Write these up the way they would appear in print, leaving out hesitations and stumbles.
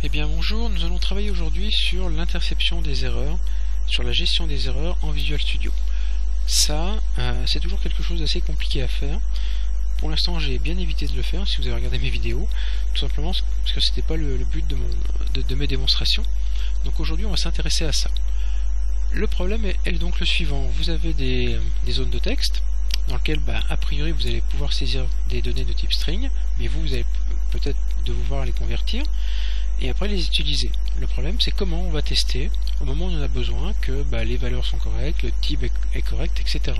Eh bien bonjour, nous allons travailler aujourd'hui sur l'interception des erreurs, sur la gestion des erreurs en Visual Studio. Ça, c'est toujours quelque chose d'assez compliqué à faire. Pour l'instant, j'ai bien évité de le faire, si vous avez regardé mes vidéos, tout simplement parce que c'était pas le but de mes démonstrations. Donc aujourd'hui, on va s'intéresser à ça. Le problème est donc le suivant. Vous avez des zones de texte, dans lesquelles, a priori, vous allez pouvoir saisir des données de type string, mais vous allez peut-être devoir les convertir, et après les utiliser. Le problème, c'est comment on va tester, au moment où on en a besoin, que les valeurs sont correctes, le type est correct, etc.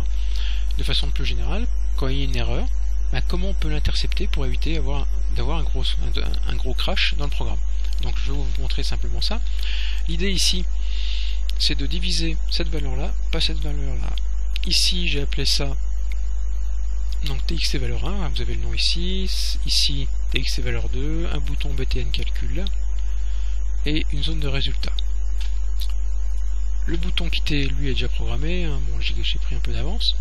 De façon plus générale, quand il y a une erreur, comment on peut l'intercepter pour éviter d'avoir un gros crash dans le programme. Donc je vais vous montrer simplement ça. L'idée ici, c'est de diviser cette valeur-là, pas cette valeur-là. Ici, j'ai appelé ça donc txt valeur 1, vous avez le nom ici, ici txt valeur 2, un bouton btn calcul et une zone de résultat. Le bouton quitter, lui, est déjà programmé, bon, j'ai pris un peu d'avance.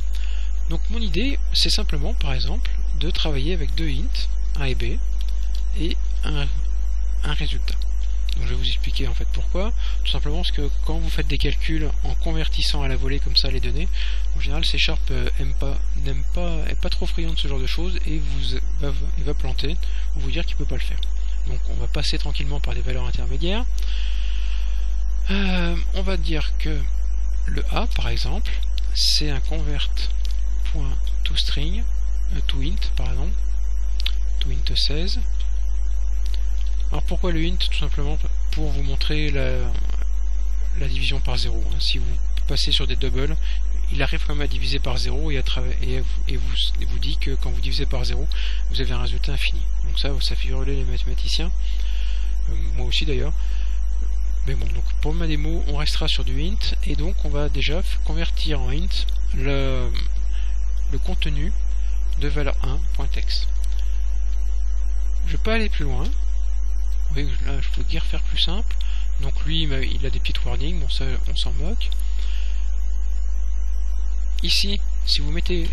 Donc mon idée, c'est simplement, par exemple, de travailler avec deux int, A et B, et un résultat. Donc je vais vous expliquer en fait pourquoi. Tout simplement parce que quand vous faites des calculs en convertissant à la volée comme ça les données, en général C# est pas trop friand de ce genre de choses et il va planter ou vous dire qu'il peut pas le faire. Donc on va passer tranquillement par des valeurs intermédiaires. On va dire que le A par exemple, c'est un convert.toString, toInt par exemple, toInt 16. Alors pourquoi le int? Tout simplement pour vous montrer la division par 0. Si vous passez sur des doubles, il arrive quand même à diviser par 0 et vous dit que quand vous divisez par 0, vous avez un résultat infini. Donc ça fait hurler les mathématiciens, moi aussi d'ailleurs. Mais bon, donc pour ma démo, on restera sur du int, et donc on va déjà convertir en int le contenu de valeur 1.text. Je peux aller plus loin. Oui, là je peux guère faire plus simple. Donc lui il a des petites warnings, bon ça on s'en moque. Ici, si vous mettez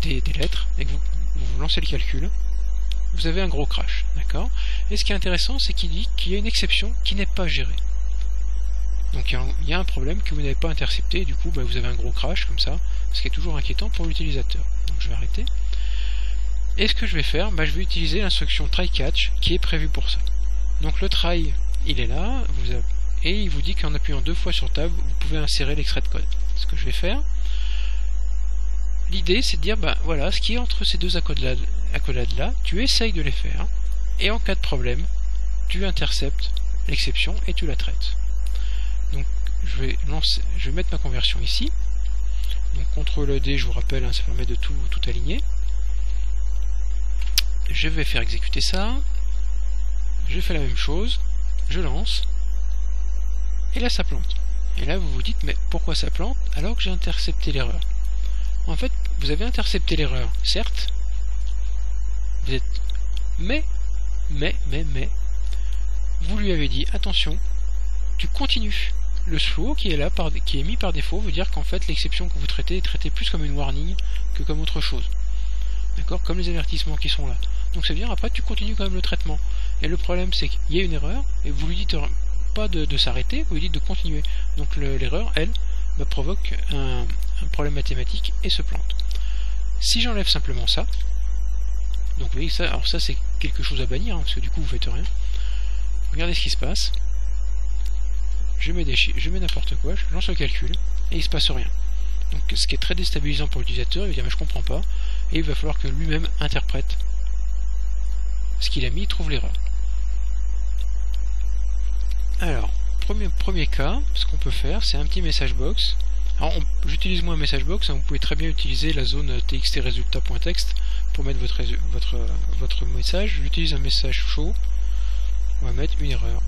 des lettres et que vous lancez le calcul, vous avez un gros crash, d'accord? Et ce qui est intéressant, c'est qu'il dit qu'il y a une exception qui n'est pas gérée. Donc il y a un problème que vous n'avez pas intercepté, et du coup vous avez un gros crash comme ça, ce qui est toujours inquiétant pour l'utilisateur. Donc je vais arrêter. Et ce que je vais faire, je vais utiliser l'instruction try-catch qui est prévue pour ça. Donc le try, il est là, et il vous dit qu'en appuyant 2 fois sur Tab, vous pouvez insérer l'extrait de code. Ce que je vais faire, l'idée c'est de dire, voilà, ce qui est entre ces deux accolades-là, tu essayes de les faire, et en cas de problème, tu interceptes l'exception et tu la traites. Donc je vais mettre ma conversion ici. Donc CTRL D, je vous rappelle, ça permet de tout aligner. Je vais faire exécuter ça. Je fais la même chose, je lance, et là ça plante. Et là vous vous dites, mais pourquoi ça plante alors que j'ai intercepté l'erreur? En fait, vous avez intercepté l'erreur, certes, mais, vous lui avez dit, attention, tu continues. Le slow qui est là, qui est mis par défaut, veut dire qu'en fait l'exception que vous traitez est traitée plus comme une warning que comme autre chose. D'accord, comme les avertissements qui sont là. Donc ça veut dire après tu continues quand même le traitement. Et le problème c'est qu'il y a une erreur et vous lui dites pas de s'arrêter, vous lui dites de continuer. Donc l'erreur, elle, provoque un problème mathématique et se plante. Si j'enlève simplement ça, donc vous voyez ça, alors ça c'est quelque chose à bannir parce que du coup vous faites rien. Regardez ce qui se passe. Je mets n'importe quoi, je lance le calcul et il se passe rien. Donc ce qui est très déstabilisant pour l'utilisateur, il va dire mais je comprends pas, et il va falloir que lui-même interprète ce qu'il a mis, trouve l'erreur. Alors, premier cas, ce qu'on peut faire, c'est un petit message box. Alors j'utilise moins un message box, vous pouvez très bien utiliser la zone txt résultat.text pour mettre votre message. J'utilise un message show, on va mettre une erreur.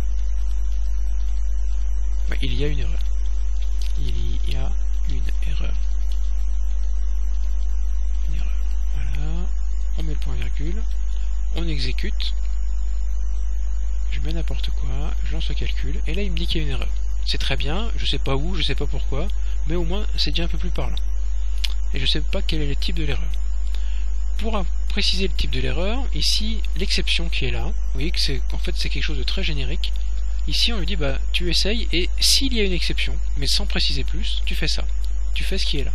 Il y a une erreur. Il y a une erreur. Voilà. On met le point virgule. On exécute. Je mets n'importe quoi. Je lance le calcul. Et là, il me dit qu'il y a une erreur. C'est très bien. Je sais pas où, je sais pas pourquoi. Mais au moins, c'est déjà un peu plus parlant. Et je sais pas quel est le type de l'erreur. Pour préciser le type de l'erreur, ici l'exception qui est là, vous voyez que c'est en fait c'est quelque chose de très générique. Ici on lui dit bah tu essayes et s'il y a une exception, mais sans préciser plus, tu fais ça. Tu fais ce qui est là.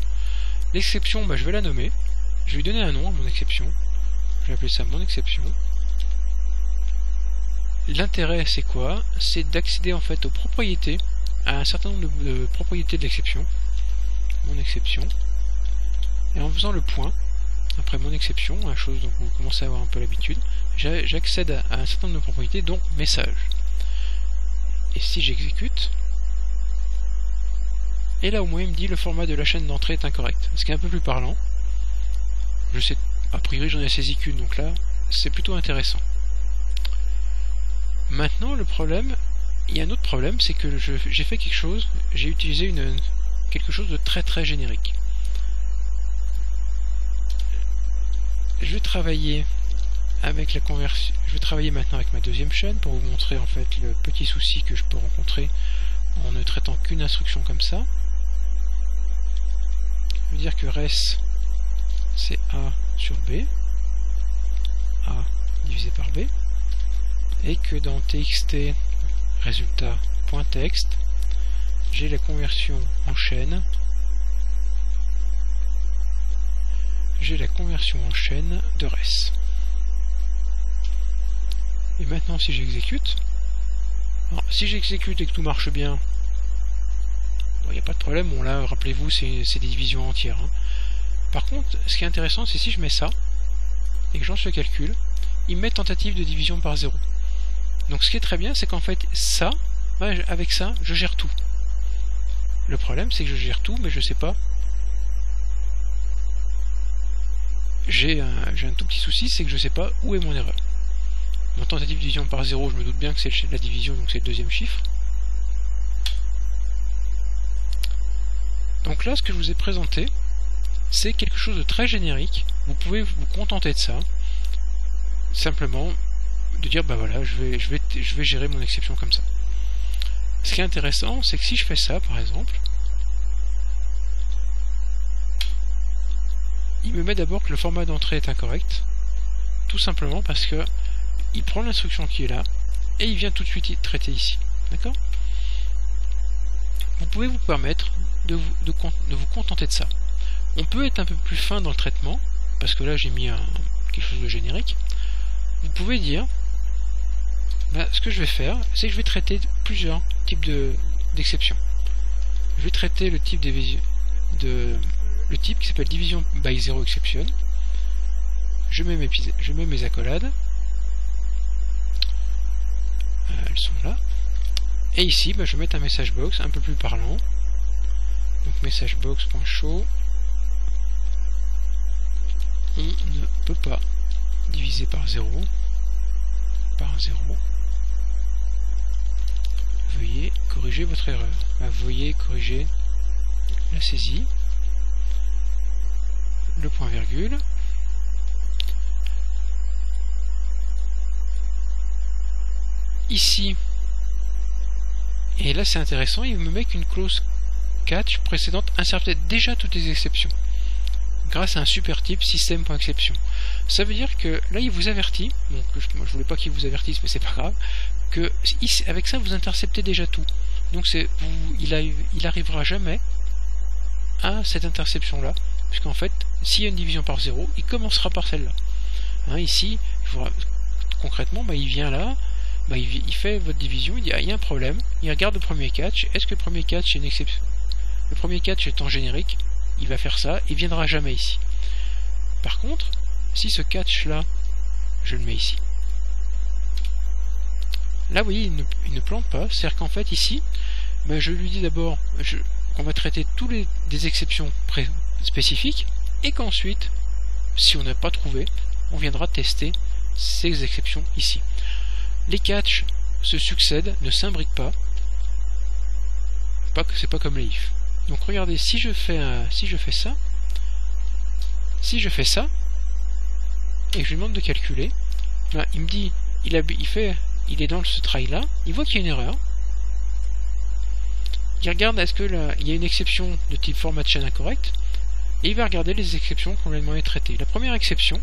L'exception, bah, je vais la nommer, je vais lui donner un nom à mon exception, je vais appeler ça mon exception. L'intérêt c'est quoi? C'est d'accéder en fait aux propriétés, à un certain nombre de propriétés de l'exception, mon exception, et en faisant le point après mon exception, la chose dont vous commencez à avoir un peu l'habitude, j'accède à un certain nombre de propriétés dont message. Et si j'exécute, et là au moins il me dit le format de la chaîne d'entrée est incorrect, ce qui est un peu plus parlant. Je sais, a priori j'en ai saisi qu'une, donc là c'est plutôt intéressant. Maintenant le problème, il y a un autre problème, c'est que j'ai fait quelque chose, j'ai utilisé quelque chose de très générique. Je vais travailler avec la conversion. Je vais travailler maintenant avec ma deuxième chaîne pour vous montrer en fait le petit souci que je peux rencontrer en ne traitant qu'une instruction comme ça. Je veux dire que res c'est A sur B, A divisé par B, et que dans txt résultat.txt j'ai la conversion en chaîne. J'ai la conversion en chaîne de res. Et maintenant si j'exécute, si j'exécute et que tout marche bien, il n'y a pas de problème, bon là rappelez-vous c'est des divisions entières. Hein. Par contre ce qui est intéressant c'est si je mets ça, et que j'en fais le calcul, il me met tentative de division par 0. Donc ce qui est très bien c'est qu'en fait ça, avec ça je gère tout. Le problème c'est que je gère tout mais je sais pas. J'ai un tout petit souci, c'est que je sais pas où est mon erreur. Mon tentative de division par 0, je me doute bien que c'est la division, donc c'est le deuxième chiffre. Donc là, ce que je vous ai présenté, c'est quelque chose de très générique. Vous pouvez vous contenter de ça. Simplement, de dire, bah voilà, je vais gérer mon exception comme ça. Ce qui est intéressant, c'est que si je fais ça, par exemple, il me met d'abord que le format d'entrée est incorrect, tout simplement parce que il prend l'instruction qui est là et il vient tout de suite traiter ici. D'accord? Vous pouvez vous permettre de vous contenter de ça. On peut être un peu plus fin dans le traitement, parce que là j'ai mis quelque chose de générique. Vous pouvez dire, ce que je vais faire, c'est que je vais traiter plusieurs types d'exceptions. Je vais traiter le type le type qui s'appelle division by 0 exception. Je mets mes accolades. Elles sont là. Et ici, je vais mettre un message box un peu plus parlant. Donc message box.show. On ne peut pas diviser par 0. Veuillez corriger votre erreur. Veuillez corriger la saisie. Le point virgule. Ici, et là c'est intéressant, il me met qu'une clause catch précédente insertait déjà toutes les exceptions grâce à un super type système.exception. Ça veut dire que là il vous avertit, bon, moi je voulais pas qu'il vous avertisse mais c'est pas grave, que avec ça vous interceptez déjà tout. Donc il arrivera jamais à cette interception là, puisqu'en fait s'il y a une division par 0, il commencera par celle-là. Hein, ici, concrètement, il vient là, il fait votre division, il dit il y a un problème, il regarde le premier catch, est-ce que le premier catch est une exception? Le premier catch étant générique, il va faire ça, il viendra jamais ici. Par contre, si ce catch là, je le mets ici, là vous voyez, il ne plante pas, c'est-à-dire qu'en fait ici, je lui dis d'abord qu'on va traiter tous des exceptions spécifiques, et qu'ensuite, si on n'a pas trouvé, on viendra tester ces exceptions ici. Les catchs se succèdent, ne s'imbriquent pas. C'est pas comme les if. Donc regardez, si je fais ça, et que je lui demande de calculer, là, il me dit, il est dans ce try là, il voit qu'il y a une erreur. Il regarde est-ce que il y a une exception de type format chain incorrect, et il va regarder les exceptions qu'on lui a demandé de traiter. La première exception,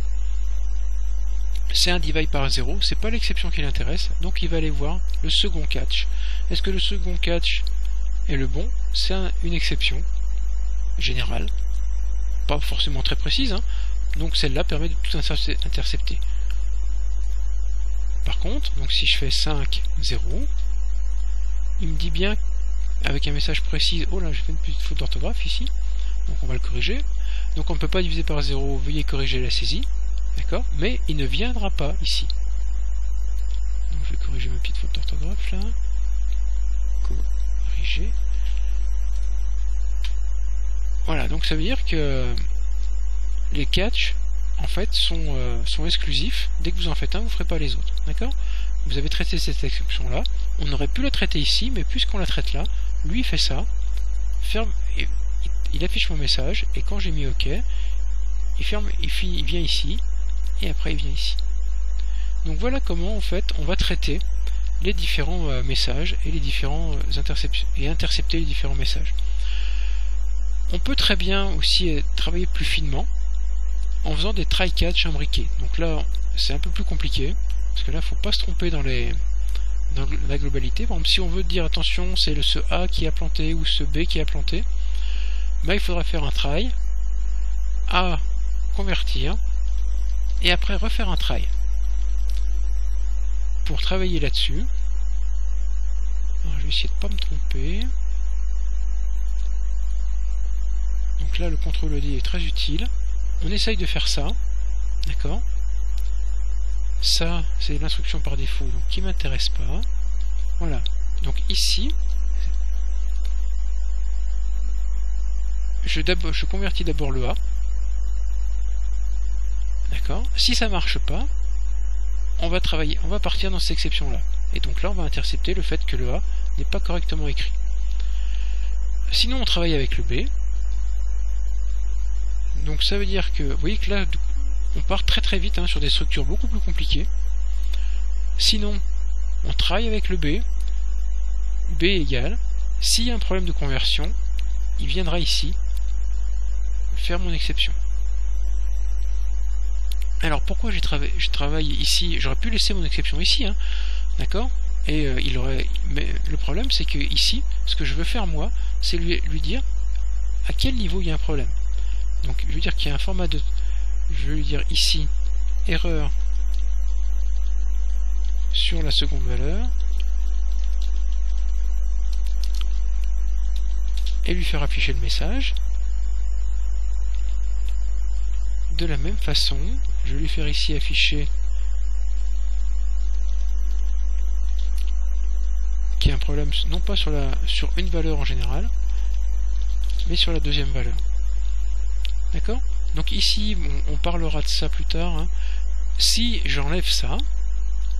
c'est un divide par 0, c'est pas l'exception qui l'intéresse, donc il va aller voir le second catch. Est-ce que le second catch est le bon? C'est une exception générale, pas forcément très précise, hein. Donc celle-là permet de tout intercepter. Par contre, donc si je fais 5, 0, il me dit bien, avec un message précis, oh là j'ai fait une petite faute d'orthographe ici, donc on va le corriger. Donc on ne peut pas diviser par 0, veuillez corriger la saisie, d'accord, mais il ne viendra pas ici. Donc je vais corriger ma petite faute d'orthographe là, corriger. Voilà, donc ça veut dire que les catchs en fait sont exclusifs. Dès que vous en faites un, vous ne ferez pas les autres, d'accord. Vous avez traité cette exception là, on aurait pu la traiter ici, mais puisqu'on la traite là, lui il fait ça, ferme, et il affiche mon message, et quand j'ai mis OK, il ferme, il vient ici, et après il vient ici. Donc voilà comment en fait on va traiter les différents messages et les différents interceptions, et intercepter les différents messages. On peut très bien aussi travailler plus finement en faisant des try-catch imbriqués. Donc là c'est un peu plus compliqué, parce que là il ne faut pas se tromper dans la globalité. Par exemple, si on veut dire attention, c'est ce A qui a planté ou ce B qui a planté, ben, il faudra faire un try, A convertir, et après refaire un try. Pour travailler là-dessus, je vais essayer de ne pas me tromper. Donc là, le CTRL D est très utile. On essaye de faire ça, d'accord. Ça, c'est l'instruction par défaut, donc qui m'intéresse pas. Voilà. Donc ici, je convertis d'abord le A. D'accord. Si ça marche pas, on va partir dans cette exception là. Et donc là, on va intercepter le fait que le A n'est pas correctement écrit. Sinon, on travaille avec le B. Donc ça veut dire que, vous voyez que là, on part très très vite sur des structures beaucoup plus compliquées. Sinon, on travaille avec le B. B égale. S'il y a un problème de conversion, il viendra ici faire mon exception. Alors pourquoi je travaille ici? J'aurais pu laisser mon exception ici, d'accord. Et mais le problème c'est que ici, ce que je veux faire moi, c'est lui dire à quel niveau il y a un problème. Donc je veux dire qu'il y a un format de... Je vais lui dire ici, erreur sur la seconde valeur, et lui faire afficher le message. De la même façon, je vais lui faire ici afficher qu'il y a un problème non pas sur une valeur en général, mais sur la deuxième valeur. D'accord? Donc ici, on parlera de ça plus tard. Si j'enlève ça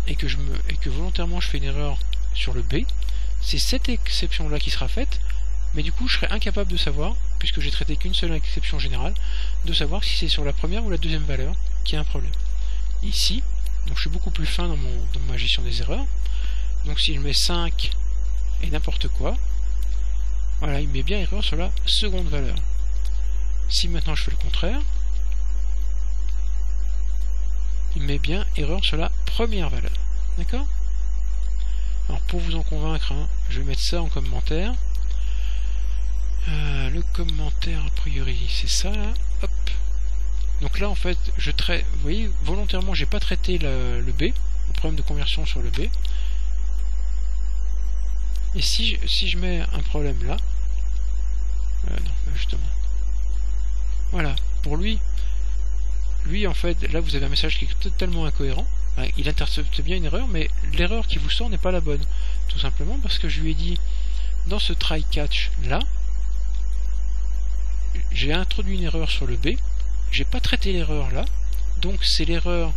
et que volontairement je fais une erreur sur le B, c'est cette exception là qui sera faite, mais du coup je serai incapable de savoir, puisque j'ai traité qu'une seule exception générale, de savoir si c'est sur la première ou la deuxième valeur qu'il y a un problème. Ici, donc je suis beaucoup plus fin dans ma gestion des erreurs. Donc si je mets 5 et n'importe quoi, voilà, il met bien erreur sur la seconde valeur. Si maintenant je fais le contraire, il met bien erreur sur la première valeur. D'accord? Alors pour vous en convaincre, je vais mettre ça en commentaire. Le commentaire a priori c'est ça là. Hop. Donc là en fait vous voyez, volontairement j'ai pas traité le B, le problème de conversion sur le B. Et si je mets un problème là, non, justement. Voilà, pour lui en fait, là vous avez un message qui est totalement incohérent. Il intercepte bien une erreur, mais l'erreur qui vous sort n'est pas la bonne. Tout simplement parce que je lui ai dit, dans ce try catch là, j'ai introduit une erreur sur le B, j'ai pas traité l'erreur là, donc c'est l'erreur,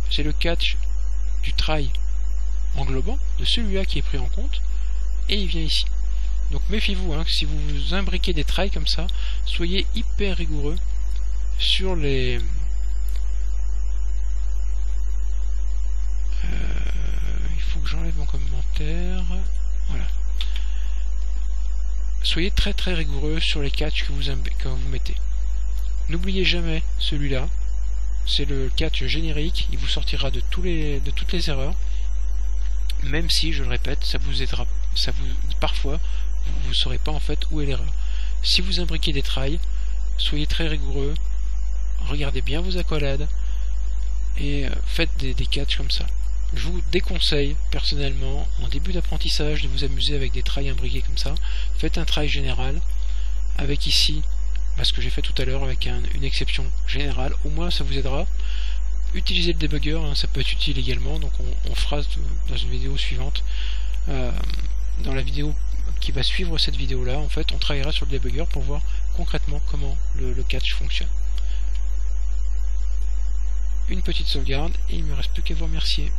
c'est le catch du try englobant, de celui-là qui est pris en compte, et il vient ici. Donc méfiez-vous, si vous vous imbriquez des tries comme ça, soyez hyper rigoureux sur les... il faut que j'enlève mon commentaire. Voilà. Soyez très très rigoureux sur les catchs que vous mettez. N'oubliez jamais celui-là, c'est le catch générique, il vous sortira de toutes les erreurs, même si, je le répète, ça vous aidera, parfois, vous ne saurez pas en fait où est l'erreur. Si vous imbriquez des tries, soyez très rigoureux, regardez bien vos accolades, et faites des catchs comme ça. Je vous déconseille, personnellement, en début d'apprentissage, de vous amuser avec des tries imbriqués comme ça. Faites un try général, avec ici, ce que j'ai fait tout à l'heure, avec une exception générale, au moins ça vous aidera. Utilisez le debugger, hein, ça peut être utile également, donc on fera dans une vidéo suivante, dans la vidéo qui va suivre cette vidéo là, en fait on travaillera sur le debugger pour voir concrètement comment le catch fonctionne. Une petite sauvegarde et il ne me reste plus qu'à vous remercier.